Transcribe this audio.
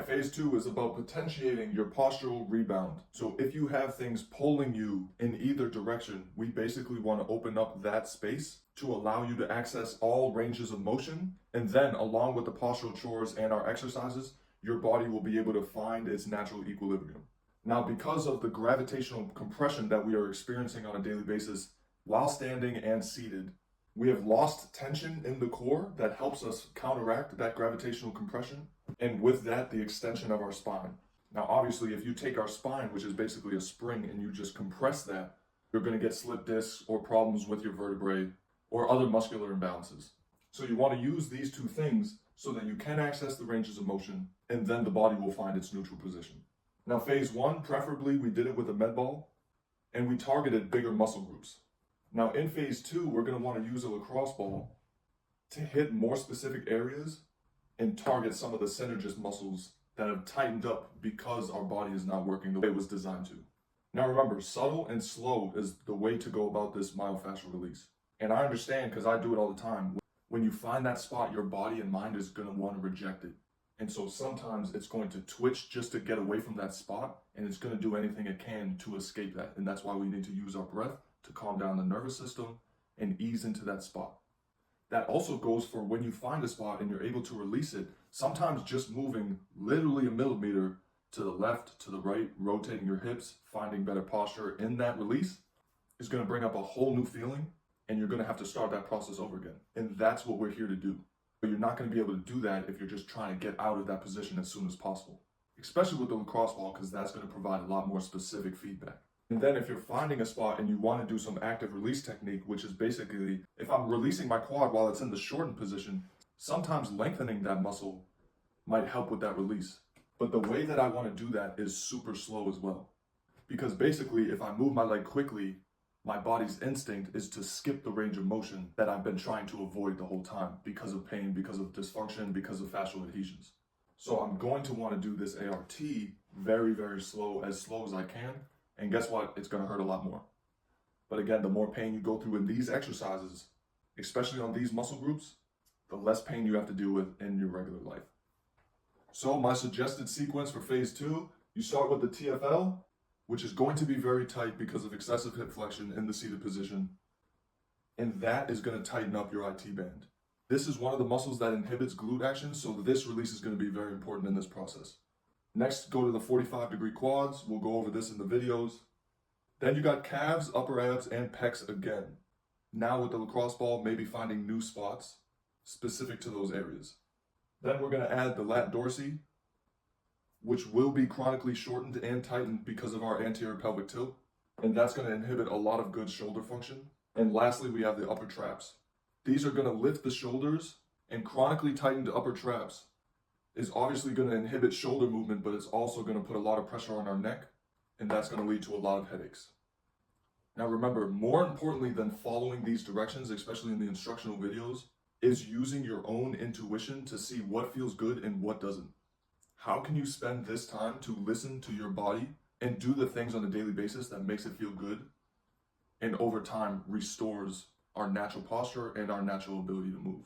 right, phase 2 is about potentiating your postural rebound. So if you have things pulling you in either direction, we basically want to open up that space to allow you to access all ranges of motion. And then along with the postural chores and our exercises, your body will be able to find its natural equilibrium. Now, because of the gravitational compression that we are experiencing on a daily basis while standing and seated, we have lost tension in the core that helps us counteract that gravitational compression, and with that, the extension of our spine. Now, obviously, if you take our spine, which is basically a spring, and you just compress that, you're going to get slip discs or problems with your vertebrae or other muscular imbalances. So you want to use these two things so that you can access the ranges of motion, and then the body will find its neutral position. Now, phase 1, preferably, we did it with a med ball, and we targeted bigger muscle groups. Now, in phase 2, we're going to want to use a lacrosse ball to hit more specific areas and target some of the synergist muscles that have tightened up because our body is not working the way it was designed to. Now, remember, subtle and slow is the way to go about this myofascial release. And I understand, because I do it all the time. When you find that spot, your body and mind is going to want to reject it. And so sometimes it's going to twitch just to get away from that spot, and it's going to do anything it can to escape that. And that's why we need to use our breath to calm down the nervous system and ease into that spot. That also goes for when you find a spot and you're able to release it. Sometimes just moving literally a millimeter to the left, to the right, rotating your hips, finding better posture in that release is going to bring up a whole new feeling, and you're going to have to start that process over again. And that's what we're here to do. But you're not going to be able to do that if you're just trying to get out of that position as soon as possible, especially with the lacrosse ball, because that's going to provide a lot more specific feedback. And then if you're finding a spot and you want to do some active release technique, which is basically, if I'm releasing my quad while it's in the shortened position, sometimes lengthening that muscle might help with that release. But the way that I want to do that is super slow as well. Because basically, if I move my leg quickly, my body's instinct is to skip the range of motion that I've been trying to avoid the whole time because of pain, because of dysfunction, because of fascial adhesions. So I'm going to want to do this ART very, very slow as I can. And guess what? It's going to hurt a lot more. But again, the more pain you go through in these exercises, especially on these muscle groups, the less pain you have to deal with in your regular life. So my suggested sequence for phase 2, you start with the TFL, which is going to be very tight because of excessive hip flexion in the seated position. And that is going to tighten up your IT band. This is one of the muscles that inhibits glute action, so this release is going to be very important in this process. Next, go to the 45-degree quads. We'll go over this in the videos. Then you got calves, upper abs, and pecs again. Now with the lacrosse ball, maybe finding new spots specific to those areas. Then we're going to add the lat dorsi, which will be chronically shortened and tightened because of our anterior pelvic tilt. And that's going to inhibit a lot of good shoulder function. And lastly, we have the upper traps. These are going to lift the shoulders, and chronically tightened upper traps is obviously going to inhibit shoulder movement, but it's also going to put a lot of pressure on our neck, and that's going to lead to a lot of headaches. Now remember, more importantly than following these directions, especially in the instructional videos, is using your own intuition to see what feels good and what doesn't. How can you spend this time to listen to your body and do the things on a daily basis that makes it feel good, and over time restores our natural posture and our natural ability to move?